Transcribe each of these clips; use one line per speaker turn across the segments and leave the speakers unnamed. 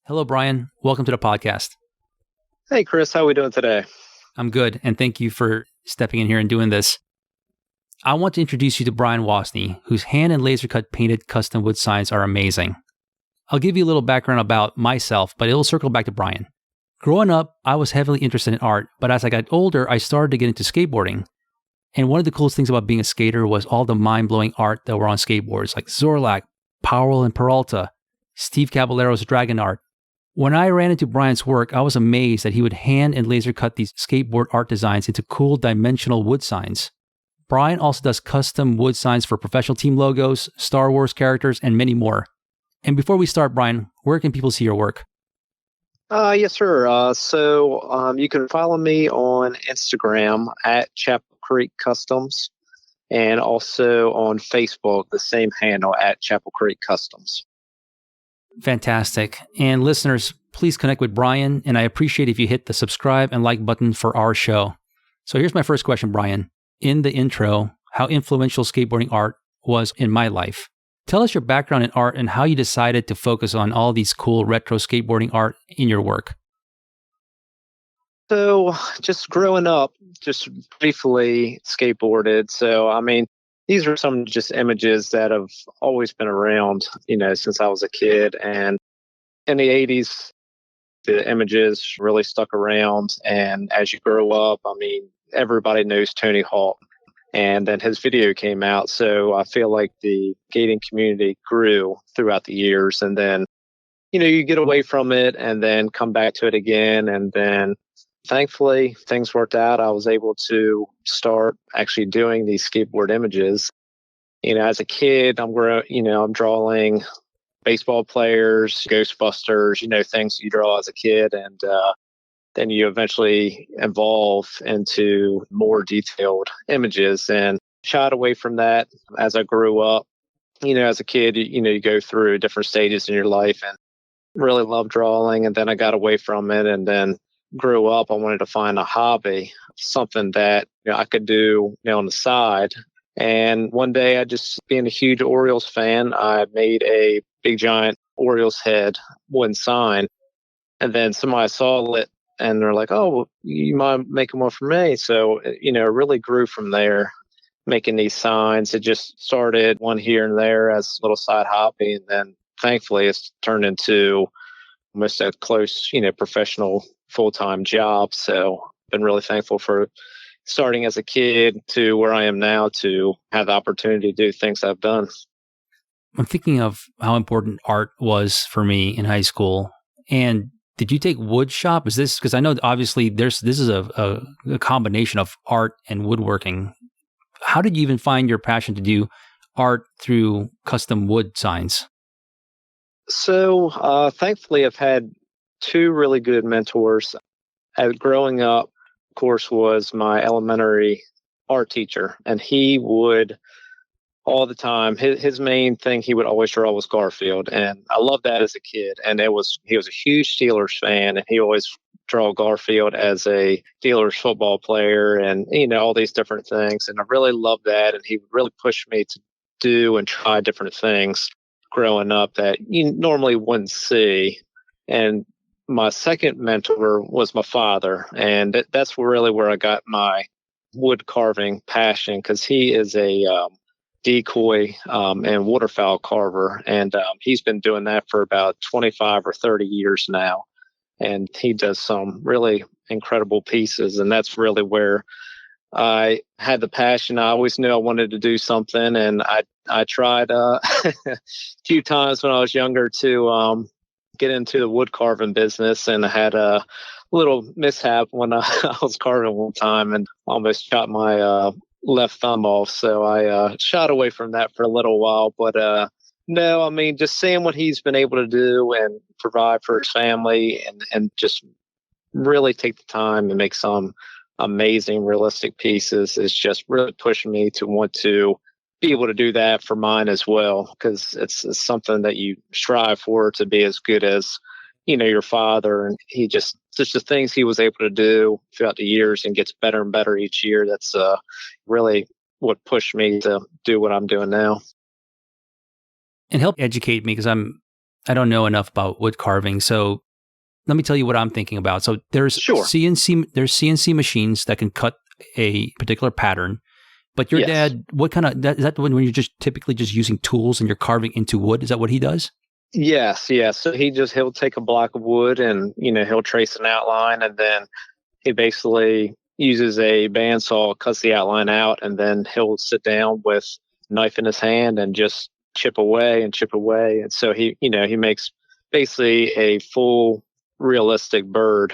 Hello, Brian. Welcome to the podcast.
Hey, Chris. How are we doing today?
I'm good, and thank you for stepping in here and doing this. I want to introduce you to Brian Wozny, whose hand and laser cut painted custom wood signs are amazing. I'll give you a little background about myself, but it'll circle back to Brian. Growing up, I was heavily interested in art, but as I got older, I started to get into skateboarding. And one of the coolest things about being a skater was all the mind-blowing art that were on skateboards, like Zorlak, Powell and Peralta, Steve Caballero's Dragon art. When I ran into Brian's work, I was amazed that he would hand and laser cut these skateboard art designs into cool dimensional wood signs. Brian also does custom wood signs for professional team logos, Star Wars characters, and many more. And before we start, Brian, where can people see your work?
Yes, sir. So you can follow me on Instagram at ChapelCreekCustoms and also on Facebook, the same handle at ChapelCreekCustoms.
Fantastic. And listeners, please connect with Brian, and I appreciate if you hit the subscribe and like button for our show. So here's my first question, Brian. In the intro, how influential skateboarding art was in my life. Tell us your background in art and how you decided to focus on all these cool retro skateboarding art in your work.
So just growing up, just briefly skateboarded. So, these are some just images that have always been around, since I was a kid. And in the 80s, the images really stuck around. And as you grow up, everybody knows Tony Hawk. And then his video came out. So I feel like the skating community grew throughout the years. And then, you get away from it and then come back to it again. And then thankfully, things worked out. I was able to start actually doing these skateboard images. As a kid, I'm drawing baseball players, Ghostbusters, things you draw as a kid. And then you eventually evolve into more detailed images and shied away from that as I grew up. As a kid, you go through different stages in your life and really loved drawing. And then I got away from it and then grew up. I wanted to find a hobby, something that I could do on the side. And one day, I just being a huge Orioles fan, I made a big giant Orioles head wooden sign. And then somebody saw it and they're like, "Oh, you mind making one for me?" So, it really grew from there, making these signs. It just started one here and there as a little side hobby. And then thankfully it's turned into almost a close, professional full-time job. So I've been really thankful for starting as a kid to where I am now to have the opportunity to do things I've done.
I'm thinking of how important art was for me in high school. And did you take wood shop? Is this, because I know obviously this is a combination of art and woodworking. How did you even find your passion to do art through custom wood signs?
So thankfully I've had two really good mentors. Growing up, of course, was my elementary art teacher, and he would all the time. His main thing he would always draw was Garfield, and I loved that as a kid. And he was a huge Steelers fan, and he always draw Garfield as a Steelers football player, and all these different things. And I really loved that, and he would really push me to do and try different things growing up that you normally wouldn't see. And my second mentor was my father, and that's really where I got my wood carving passion, because he is a decoy and waterfowl carver, and he's been doing that for about 25 or 30 years now, and he does some really incredible pieces, and that's really where I had the passion. I always knew I wanted to do something, and I tried a few times when I was younger to get into the wood carving business, and I had a little mishap when I was carving one time and almost shot my left thumb off. So I shot away from that for a little while. But no, just seeing what he's been able to do and provide for his family, and just really take the time and make some amazing realistic pieces is just really pushing me to want to be able to do that for mine as well, because it's something that you strive for, to be as good as your father. And he just the things he was able to do throughout the years and gets better and better each year. That's really what pushed me to do what I'm doing now.
And help educate me, because I'm I don't know enough about wood carving, so let me tell you what I'm thinking about. So there's
Sure.
CNC machines that can cut a particular pattern. But your
Yes.
dad, what kind of, is that when you're just typically just using tools and you're carving into wood? Is that what he does?
Yes. So he'll take a block of wood and, he'll trace an outline, and then he basically uses a bandsaw, cuts the outline out, and then he'll sit down with a knife in his hand and just chip away and chip away. And so he makes basically a full realistic bird.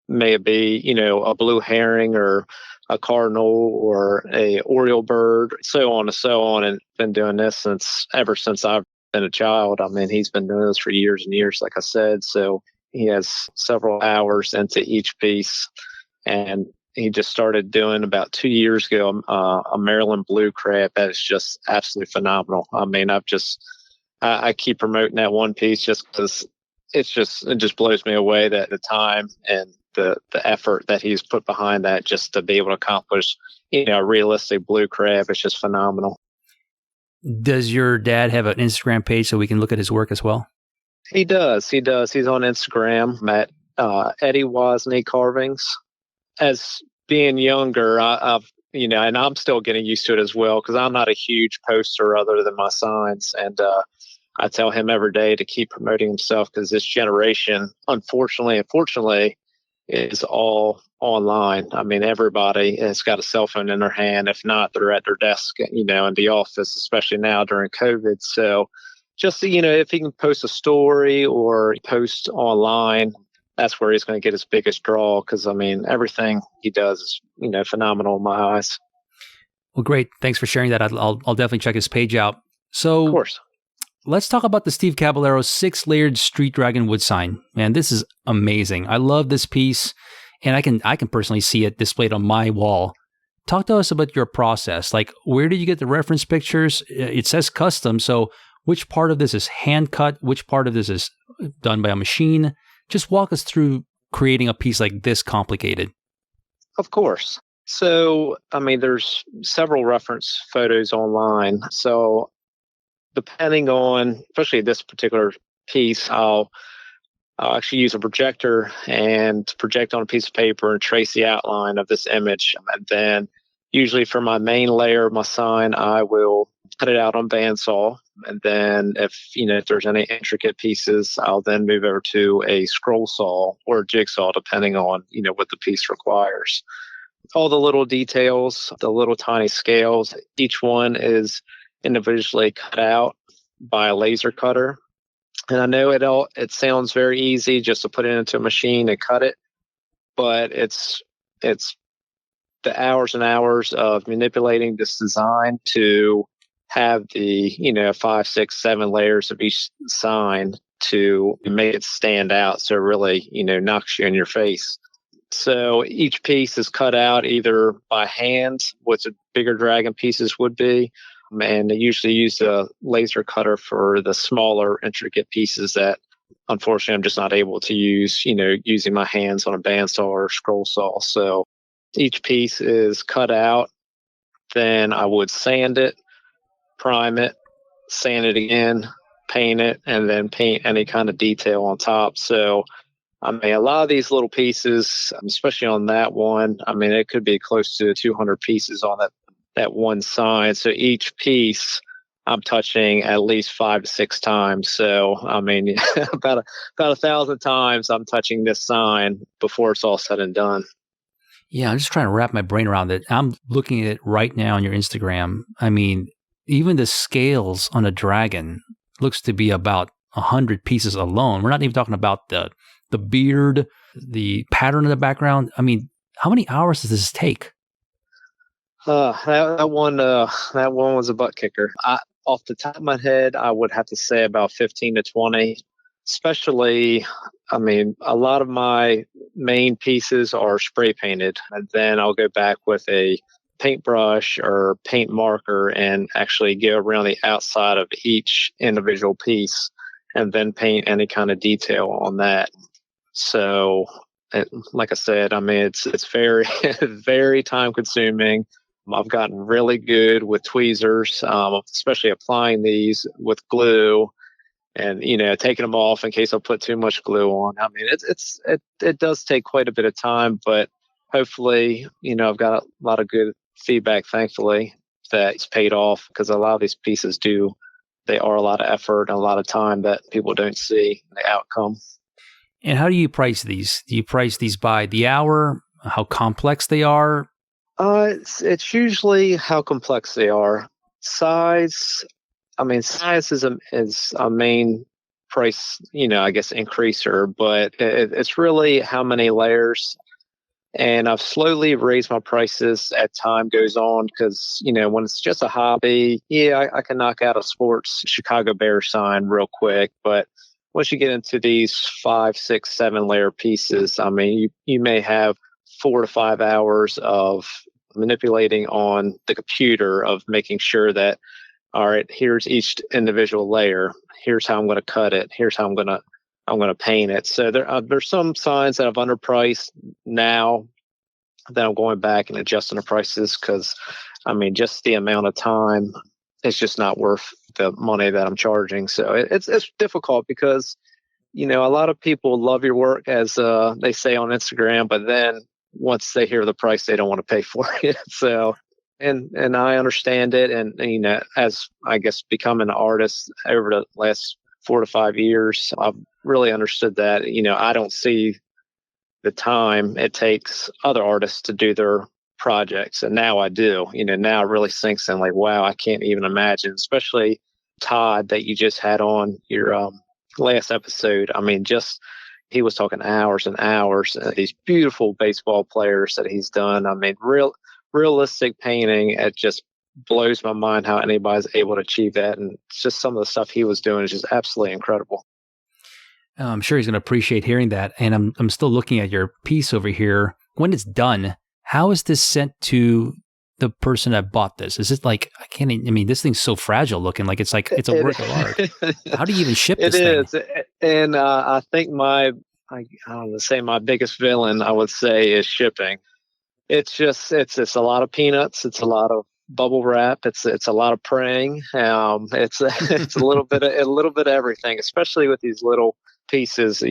May it be, a blue herring or a cardinal or a oriole bird, so on and so on. And been doing this ever since I've been a child. I mean, he's been doing this for years and years, like I said. So he has several hours into each piece. And he just started doing about 2 years ago a Maryland blue crab that is just absolutely phenomenal. I mean, I keep promoting that one piece just because it just blows me away that the time and the effort that he's put behind that just to be able to accomplish a realistic blue crab. It's just phenomenal.
Does your dad have an Instagram page so we can look at his work as well?
He does. He's on Instagram at Eddie Wozny Carvings. As being younger, I've and I'm still getting used to it as well, because I'm not a huge poster other than my signs. And I tell him every day to keep promoting himself, because this generation, unfortunately, is all online. I mean, everybody has got a cell phone in their hand. If not, they're at their desk, in the office, especially now during COVID. So just, if he can post a story or post online, that's where he's going to get his biggest draw, because, I mean, everything he does is, phenomenal in my eyes.
Well, great. Thanks for sharing that. I'll definitely check his page out. So,
of course.
Let's talk about the Steve Caballero 6-layered Street Dragon wood sign. Man, this is amazing. I love this piece, and I can personally see it displayed on my wall. Talk to us about your process. Like, where did you get the reference pictures? It says custom, so which part of this is hand cut? Which part of this is done by a machine? Just walk us through creating a piece like this complicated.
Of course. So, I mean, there's several reference photos online. So, depending on, especially this particular piece, I'll actually use a projector and project on a piece of paper and trace the outline of this image. And then usually for my main layer of my sign, I will cut it out on bandsaw. And then if there's any intricate pieces, I'll then move over to a scroll saw or a jigsaw, depending on, what the piece requires. All the little details, the little tiny scales, each one is individually cut out by a laser cutter. And I know it sounds very easy just to put it into a machine and cut it, but it's the hours and hours of manipulating this design to have the 5, 6, 7 layers of each sign to make it stand out, so it really knocks you in your face. So each piece is cut out either by hand, what the bigger dragon pieces would be, and they usually use a laser cutter for the smaller, intricate pieces that, unfortunately, I'm just not able to use, using my hands on a bandsaw or scroll saw. So each piece is cut out. Then I would sand it, prime it, sand it again, paint it, and then paint any kind of detail on top. So, I mean, a lot of these little pieces, especially on that one, I mean, it could be close to 200 pieces on that one sign. So each piece I'm touching at least 5 to 6 times. So, I mean, about 1,000 times I'm touching this sign before it's all said and done.
Yeah, I'm just trying to wrap my brain around it. I'm looking at it right now on your Instagram. I mean, even the scales on a dragon looks to be about 100 pieces alone. We're not even talking about the beard, the pattern in the background. I mean, how many hours does this take?
That one was a butt kicker. Off the top of my head, I would have to say about 15 to 20. Especially, I mean, a lot of my main pieces are spray painted, and then I'll go back with a paintbrush or paint marker and actually go around the outside of each individual piece and then paint any kind of detail on that. So, like I said, I mean, it's very, very time consuming. I've gotten really good with tweezers, especially applying these with glue and taking them off in case I put too much glue on. I mean, it does take quite a bit of time, but hopefully, I've got a lot of good feedback, thankfully, that it's paid off, because a lot of these pieces they are a lot of effort and a lot of time that people don't see the outcome.
And how do you price these? Do you price these by the hour? How complex they are?
It's usually how complex they are. Size, I mean, size is a main price, I guess, increaser, but it's really how many layers. And I've slowly raised my prices as time goes on, because, when it's just a hobby, I can knock out a sports Chicago Bears sign real quick. But once you get into these 5, 6, 7 layer pieces, I mean, you may have 4 to 5 hours of manipulating on the computer, of making sure that, all right, here's each individual layer. Here's how I'm going to cut it. Here's how I'm going to paint it. So there's some signs that I've underpriced now that I'm going back and adjusting the prices, because, I mean, just the amount of time, it's just not worth the money that I'm charging. So it's difficult, because, a lot of people love your work, as they say on Instagram, but then once they hear the price, they don't want to pay for it. So, and I understand it. And, as I guess becoming an artist over the last 4 to 5 years, I've really understood that, I don't see the time it takes other artists to do their projects. And now I do, now it really sinks in, like, wow, I can't even imagine, especially Todd that you just had on your last episode. I mean, he was talking hours and hours, these beautiful baseball players that he's done. I mean, realistic painting. It just blows my mind how anybody's able to achieve that. And it's just some of the stuff he was doing is just absolutely incredible.
I'm sure he's going to appreciate hearing that. And I'm still looking at your piece over here. When it's done, how is this sent to the person that bought this? Is it like, I mean, this thing's so fragile looking, like it's a work of art. How do you even ship this thing?
It is. And I think I don't know, say my biggest villain, I would say, is shipping. It's a lot of peanuts. It's a lot of bubble wrap. It's a lot of praying. It's a little bit of everything, especially with these little pieces,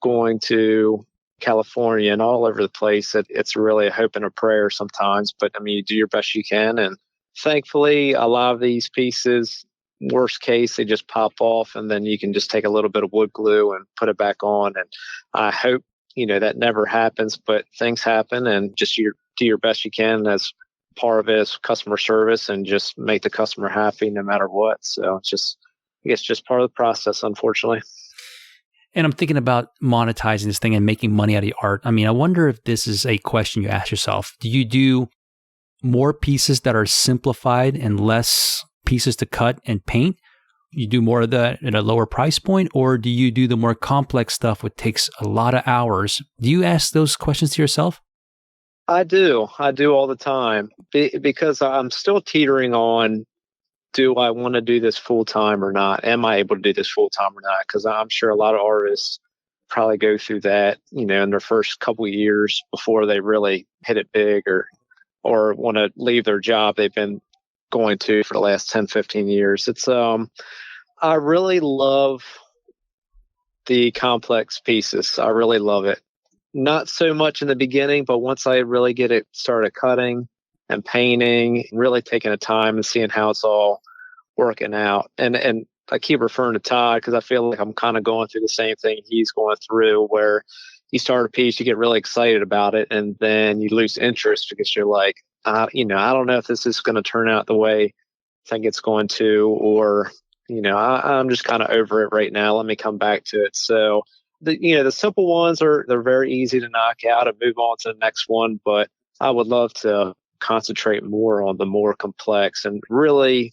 going to California and all over the place. It's really a hope and a prayer sometimes, but I mean, you do your best you can. And thankfully, a lot of these pieces, worst case, they just pop off, and then you can just take a little bit of wood glue and put it back on. And I hope, that never happens, but things happen, and just do your best you can, as part of it is customer service, and just make the customer happy no matter what. So it's just part of the process, unfortunately.
And I'm thinking about monetizing this thing and making money out of the art. I mean, I wonder if this is a question you ask yourself. Do you do more pieces that are simplified and less pieces to cut and paint? You do more of that at a lower price point, or do you do the more complex stuff, which takes a lot of hours? Do you ask those questions to yourself?
I do all the time, because I'm still teetering on, do I want to do this full time or not? Am I able to do this full time or not? Because I'm sure a lot of artists probably go through that, in their first couple of years before they really hit it big, or want to leave their job they've been going to for the last 10, 15 years. It's I really love the complex pieces. I really love it. Not so much in the beginning, but once I really get it started cutting and painting, really taking the time and seeing how it's all working out. And I keep referring to Todd, because I feel like I'm kind of going through the same thing he's going through, where you start a piece, you get really excited about it, and then you lose interest, because you're like, I don't know if this is going to turn out the way I think it's going to, or, I'm just kind of over it right now. Let me come back to it. So the simple ones they're very easy to knock out and move on to the next one. But I would love to concentrate more on the more complex, and really,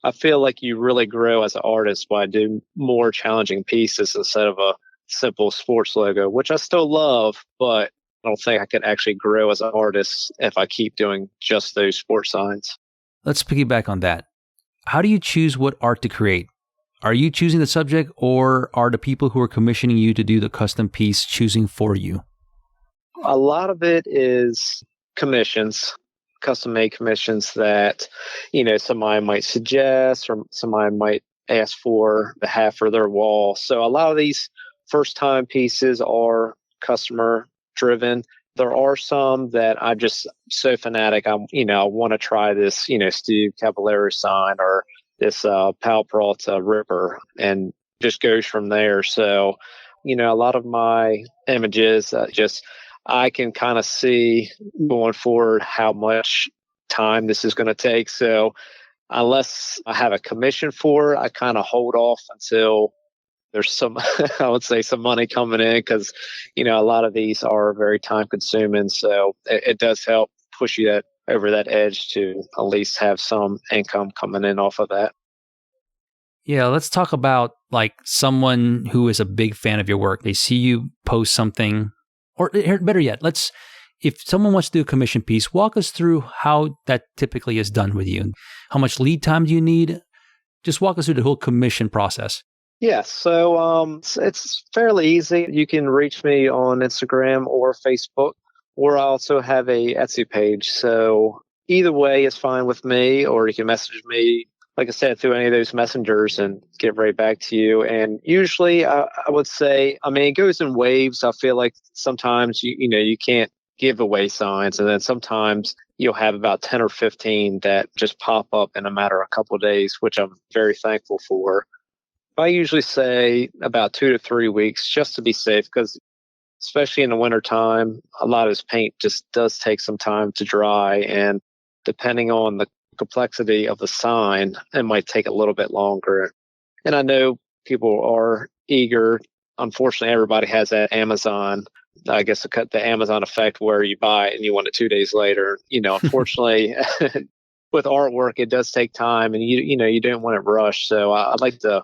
I feel like you really grow as an artist by doing more challenging pieces instead of a simple sports logo, which I still love, but I don't think I could actually grow as an artist if I keep doing just those sports signs.
Let's piggyback on that. How do you choose what art to create? Are you choosing the subject, or are the people who are commissioning you to do the custom piece choosing for you?
A lot of it is commissions, custom made commissions that, somebody might suggest, or somebody might ask for the half for their wall. So a lot of these first time pieces are customer driven. There are some that I'm just so fanatic. I want to try this, Steve Caballero sign or this Pal Peralta Ripper, and just goes from there. So, a lot of my images I can kind of see going forward how much time this is going to take. So unless I have a commission for it, I kind of hold off until there's some, I would say, some money coming in, because, a lot of these are very time consuming. So it does help push you over that edge to at least have some income coming in off of that.
Yeah, let's talk about like someone who is a big fan of your work. They see you post something, or better yet, if someone wants to do a commission piece, walk us through how that typically is done with you. How much lead time do you need? Just walk us through the whole commission process.
Yeah, so it's fairly easy. You can reach me on Instagram or Facebook, or I also have a Etsy page. So either way is fine with me, or you can message me, like I said, through any of those messengers and get right back to you. And usually I would say, it goes in waves. I feel like sometimes you can't give away signs, and then sometimes you'll have about 10 or 15 that just pop up in a matter of a couple of days, which I'm very thankful for. I usually say about 2 to 3 weeks, just to be safe, because especially in the wintertime, a lot of this paint just does take some time to dry. And depending on the complexity of the sign, it might take a little bit longer. And I know people are eager. Unfortunately, everybody has that Amazon, I guess, the Amazon effect, where you buy it and you want it 2 days later. Unfortunately, with artwork, it does take time, and you don't want it rushed. So I'd like to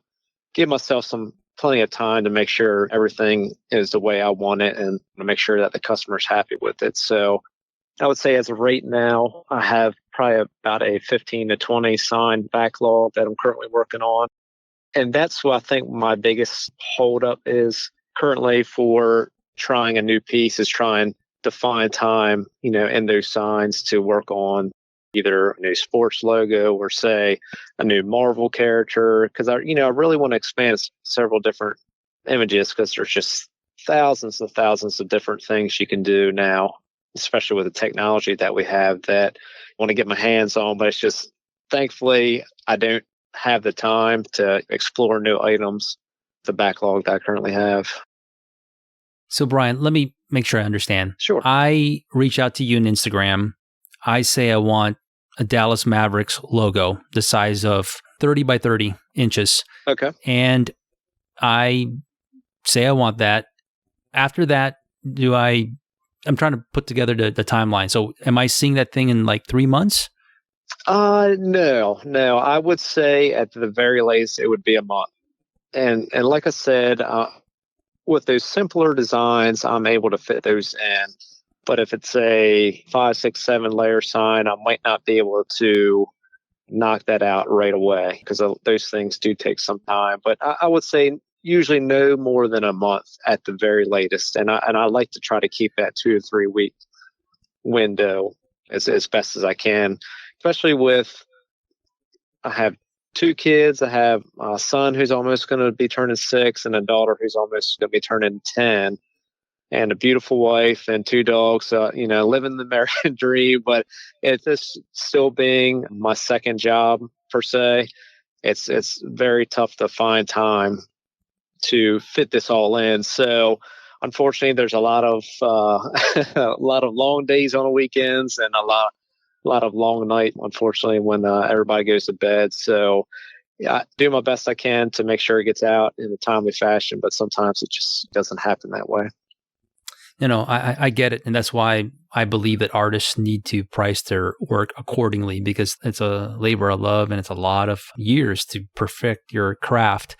give myself plenty of time to make sure everything is the way I want it, and to make sure that the customer's happy with it. So I would say as of right now, I have probably about a 15 to 20 sign backlog that I'm currently working on. And that's what I think my biggest holdup is currently for trying a new piece, is trying to find time, in those signs to work on either a new sports logo or, say, a new Marvel character. Because I really want to expand several different images, because there's just thousands and thousands of different things you can do now, especially with the technology that we have, that I want to get my hands on. But it's just, thankfully, I don't have the time to explore new items, the backlog that I currently have.
So, Brian, let me make sure I understand.
Sure.
I reach out to you on Instagram. I say I want a Dallas Mavericks logo, the size of 30 by 30 inches.
Okay.
And I say I want that. After that, I'm trying to put together the timeline. So am I seeing that thing in like 3 months?
No. I would say at the very least, it would be a month. And like I said, with those simpler designs, I'm able to fit those in. But if it's a 5, 6, 7 layer sign, I might not be able to knock that out right away, because those things do take some time. But I would say usually no more than a month at the very latest. And I like to try to keep that 2 to 3 week window as best as I can, especially with, I have 2 kids. I have a son who's almost going to be turning 6, and a daughter who's almost going to be turning 10, and a beautiful wife and 2 dogs. Living the American dream. But it's just still being my second job per se. It's very tough to find time to fit this all in. So unfortunately, there's a lot of a lot of long days on the weekends, and a lot of long night, unfortunately, when everybody goes to bed. So I do my best I can to make sure it gets out in a timely fashion, but sometimes it just doesn't happen that way.
I get it. And that's why I believe that artists need to price their work accordingly, because it's a labor of love and it's a lot of years to perfect your craft.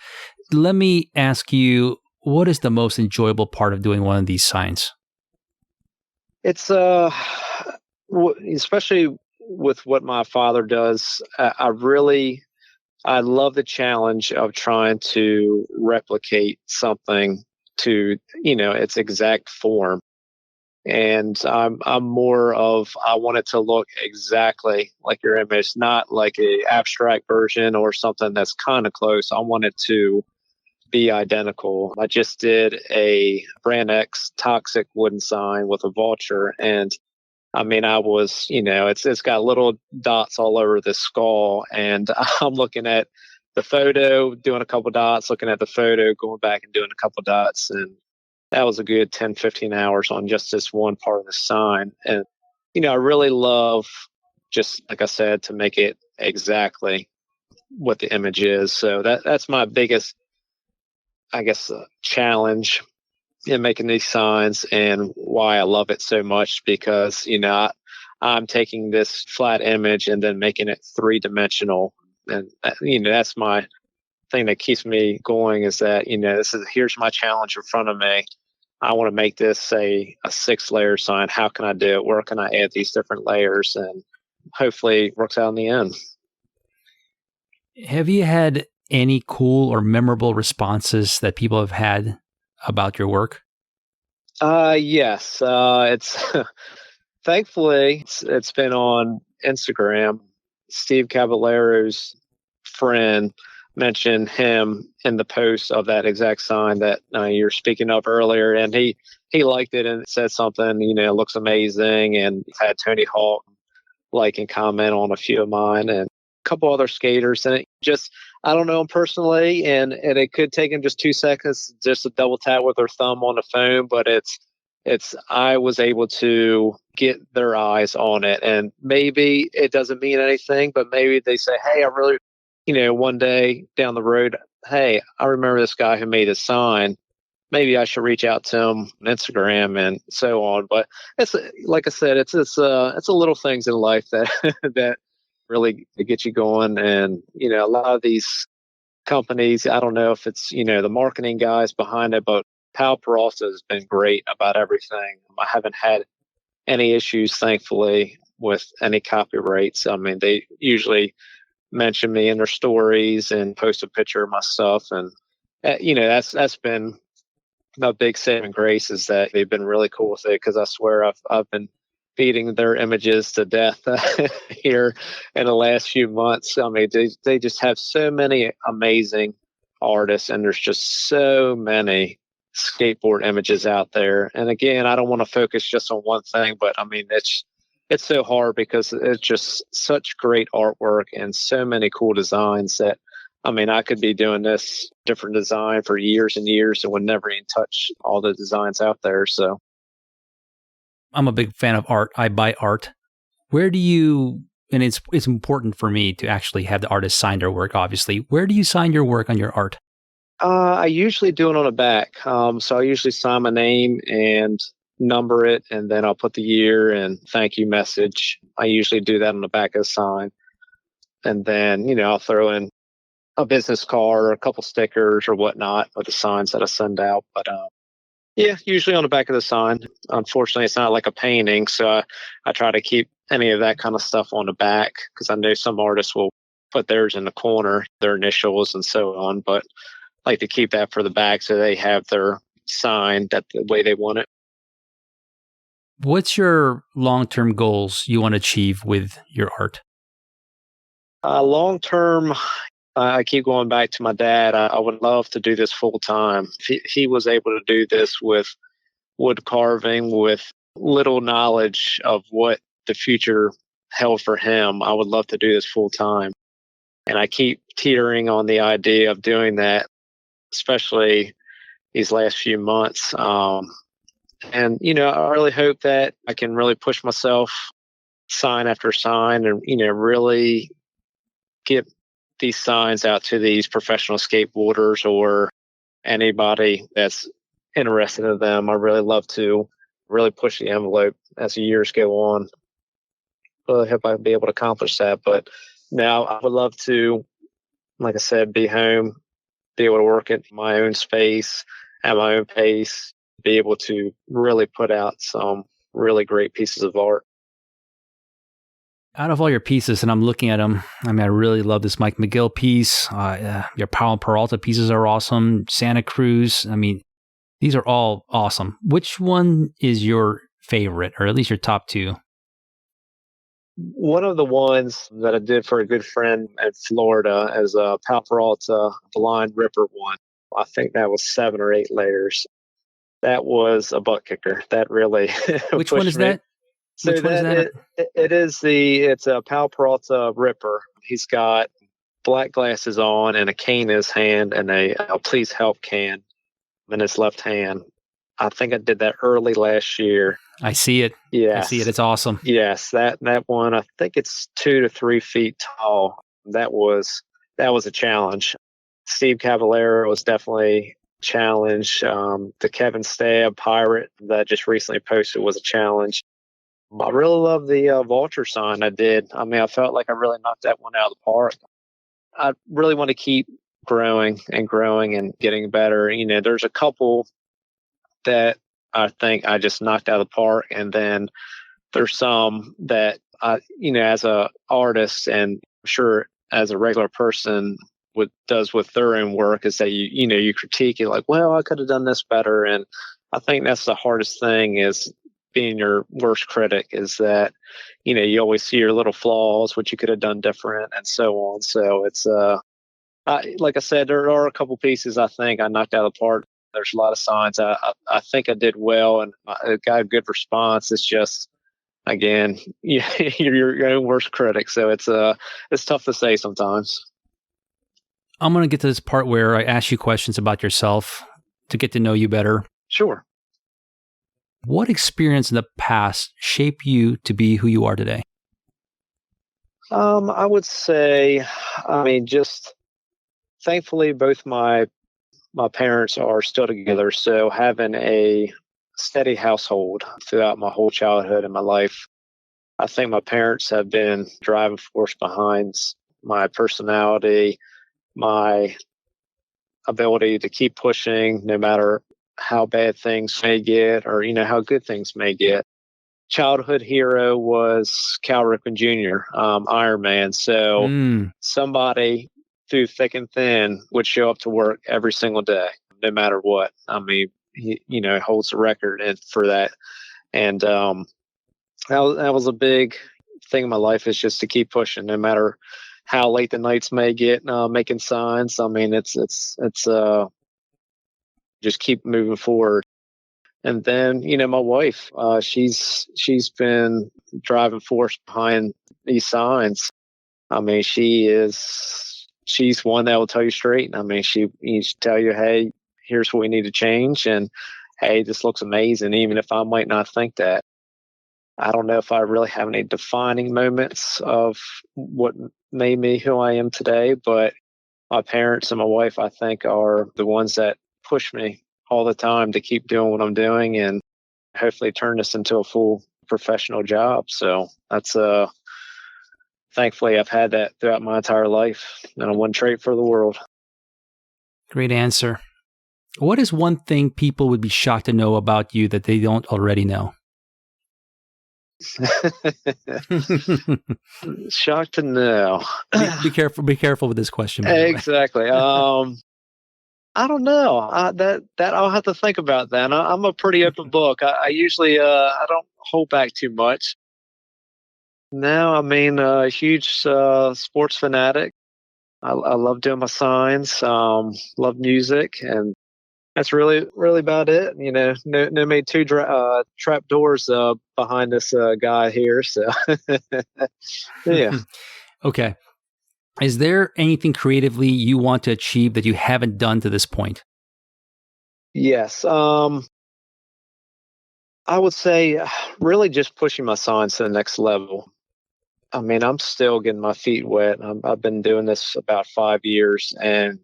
Let me ask you, what is the most enjoyable part of doing one of these signs?
It's especially with what my father does, I love the challenge of trying to replicate something to its exact form. And I'm more of, I want it to look exactly like your image, not like a abstract version or something that's kind of close. I want it to be identical. I just did a Brand X toxic wooden sign with a vulture, and I mean, I was, it's got little dots all over the skull, and I'm looking at the photo, doing a couple dots, looking at the photo, going back and doing a couple dots, and that was a good 10, 15 hours on just this one part of the sign. And, I really love, just like I said, to make it exactly what the image is. So that's my biggest, I guess, challenge in making these signs, and why I love it so much, because, I'm taking this flat image and then making it 3-dimensional. And, that's my thing that keeps me going, is that, here's my challenge in front of me. I want to make this, say, a 6-layer sign. How can I do it? Where can I add these different layers? And hopefully it works out in the end.
Have you had any cool or memorable responses that people have had about your work?
Yes. It's thankfully it's been on Instagram. Steve Caballero's friend mentioned him in the post of that exact sign that you're speaking of earlier, and he liked it and said something, it looks amazing, and had Tony Hawk like and comment on a few of mine, and a couple other skaters, and it just, I don't know him personally, and it could take him just 2 seconds just to double tap with their thumb on the phone, but it's I was able to get their eyes on it, and maybe it doesn't mean anything, but maybe they say, hey, I really, one day down the road, hey, I remember this guy who made a sign. Maybe I should reach out to him on Instagram and so on. But it's, like I said, it's a little things in life that that really get you going. And a lot of these companies, I don't know if it's the marketing guys behind it, but Pal Peralta has been great about everything. I haven't had any issues, thankfully, with any copyrights. I mean, they usually mention me in their stories and post a picture of my stuff, and that's been my big saving grace, is that they've been really cool with it, because I swear I've been feeding their images to death here in the last few months. I mean, they just have so many amazing artists, and there's just so many skateboard images out there. And again, I don't want to focus just on one thing, but I mean, it's so hard, because it's just such great artwork and so many cool designs that, I mean, I could be doing this different design for years and years and would never even touch all the designs out there. So
I'm a big fan of art. I buy art. Where do you, and it's important for me to actually have the artist sign their work, obviously. Where do you sign your work on your art?
I usually do it on the back. So I usually sign my name and number it, and then I'll put the year and thank you message. I usually do that on the back of the sign. And then, I'll throw in a business card or a couple stickers or whatnot with the signs that I send out. But yeah, usually on the back of the sign. Unfortunately, it's not like a painting, so I try to keep any of that kind of stuff on the back, because I know some artists will put theirs in the corner, their initials and so on. But I like to keep that for the back, so they have their sign that the way they want it.
What's your long-term goals you want to achieve with your art?
Long term, I keep going back to my dad. I would love to do this full time. He was able to do this with wood carving, with little knowledge of what the future held for him. I would love to do this full time. And I keep teetering on the idea of doing that, especially these last few months. And, I really hope that I can really push myself sign after sign, and, really get these signs out to these professional skateboarders or anybody that's interested in them. I really love to really push the envelope as the years go on. Really hope I'll be able to accomplish that. But now I would love to, like I said, be home, be able to work at my own space, at my own pace, be able to really put out some really great pieces of art.
Out of all your pieces, and I'm looking at them, I mean, I really love this Mike McGill piece. Your Powell Peralta pieces are awesome. Santa Cruz. I mean, these are all awesome. Which one is your favorite, or at least your top two?
One of the ones that I did for a good friend in Florida is a Pal Peralta Blind Ripper one. I think that was 7 or 8 layers. That was a butt kicker. That really
Which one
pushed
is
me.
that?
So
Which one is that?
it's a Pal Peralta Ripper. He's got black glasses on and a cane in his hand and a please help can in his left hand. I think I did that early last year.
I see it.
Yes.
I see it. It's awesome.
Yes, that one, I think it's 2 to 3 feet tall. That was a challenge. Steve Cavallero was definitely a challenge. The Kevin Stab Pirate that just recently posted was a challenge. I really love the vulture sign I did. I mean, I felt like I really knocked that one out of the park. I really want to keep growing and getting better. You know, there's a couple that I think I just knocked out of the park, and then there's some that I, as a artist and I'm sure as a regular person does with their own work is that you critique it like, well, I could have done this better. And I think that's the hardest thing is being your worst critic is that, you always see your little flaws, what you could have done different and so on. So it's, like I said, there are a couple pieces I think I knocked out of the park. There's a lot of signs I think I did well and I got a good response. It's just, again, you're your own worst critic. So it's tough to say sometimes.
I'm going to get to this part where I ask you questions about yourself to get to know you better.
Sure.
What experience in the past shaped you to be who you are today?
I would say, just thankfully, both my parents are still together. So having a steady household throughout my whole childhood and my life, I think my parents have been driving force behind my personality, my ability to keep pushing no matter how bad things may get or, how good things may get. Childhood hero was Cal Ripken Jr., Iron Man. So somebody through thick and thin would show up to work every single day, no matter what. I mean, he holds the record for that. And that was a big thing in my life is just to keep pushing, no matter how late the nights may get, making signs. I mean, it's just keep moving forward. And then, my wife, she's been driving force behind these signs. I mean, she's one that will tell you straight. I mean, she'll tell you, hey, here's what we need to change. And hey, this looks amazing, even if I might not think that. I don't know if I really have any defining moments of what made me who I am today, but my parents and my wife, I think, are the ones that push me all the time to keep doing what I'm doing and hopefully turn this into a full professional job. So that's thankfully I've had that throughout my entire life and I wouldn't trade for the world.
Great answer. What is one thing people would be shocked to know about you that they don't already know?
Shocked to know.
Be careful. Be careful with this question.
Exactly. I don't know. That I'll have to think about that. I'm a pretty open book. I usually I don't hold back too much. No, I mean a huge sports fanatic. I love doing my signs. Love music, and that's really about it. No made two trap doors behind this guy here. So yeah.
Okay. Is there anything creatively you want to achieve that you haven't done to this point?
Yes. I would say really just pushing my signs to the next level. I mean, I'm still getting my feet wet. I've been doing this about 5 years, and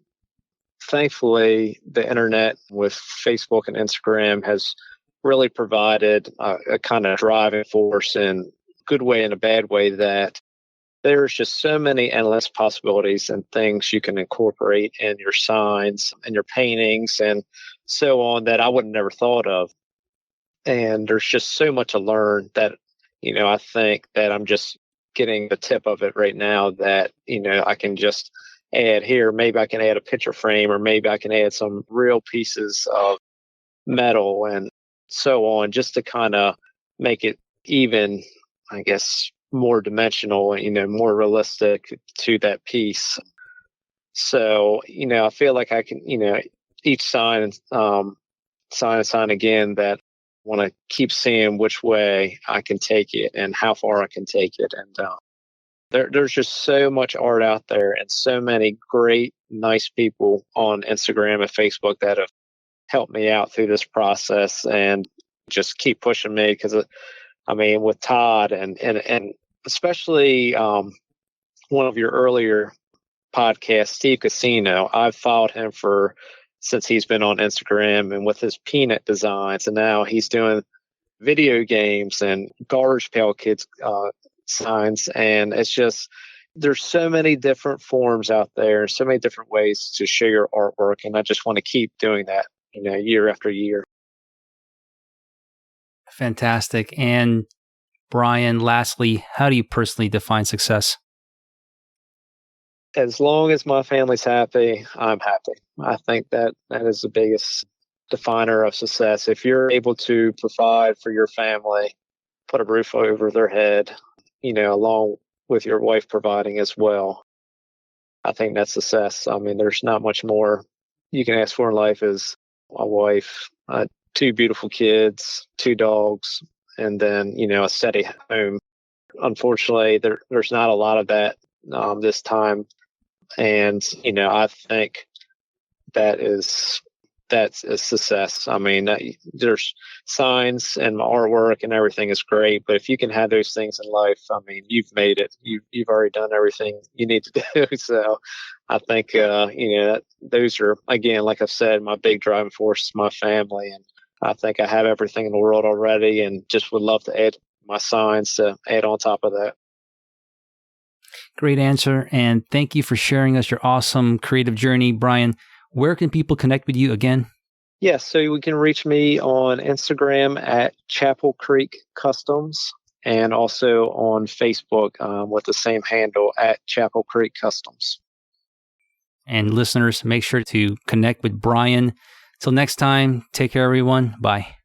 thankfully, the internet with Facebook and Instagram has really provided a kind of driving force in a good way and a bad way that there's just so many endless possibilities and things you can incorporate in your signs and your paintings and so on that I would have never thought of. And there's just so much to learn that, I think that I'm just getting the tip of it right now that, I can just add here. Maybe I can add a picture frame or maybe I can add some real pieces of metal and so on just to kind of make it even, I guess, more dimensional, more realistic to that piece. So, I feel like I can, each sign, sign again, that I want to keep seeing which way I can take it and how far I can take it. And there's just so much art out there and so many great, nice people on Instagram and Facebook that have helped me out through this process and just keep pushing me. Because, with Todd and especially one of your earlier podcasts, Steve Casino, I've followed him since he's been on Instagram and with his peanut designs, and now he's doing video games and garbage pail kids signs. And it's just, there's so many different forms out there, so many different ways to share your artwork, and I just want to keep doing that, year after year.
Fantastic. And Brian, lastly, how do you personally define success?
As long as my family's happy, I'm happy. I think that is the biggest definer of success. If you're able to provide for your family, put a roof over their head, along with your wife providing as well, I think that's success. There's not much more you can ask for in life. Is a wife, 2 beautiful kids, 2 dogs, and then, a steady home. Unfortunately, there's not a lot of that this time. And, I think that's a success. There's signs and artwork and everything is great, but if you can have those things in life, you've made it. You've already done everything you need to do. So I think, those are, again, like I've said, my big driving force is my family. And I think I have everything in the world already, and just would love to add my signs to add on top of that.
Great answer. And thank you for sharing us your awesome creative journey, Brian. Where can people connect with you again?
Yes, so you can reach me on Instagram at ChapelCreekCustoms, and also on Facebook with the same handle at ChapelCreekCustoms.
And listeners, make sure to connect with Brian. Till next time, take care, everyone. Bye.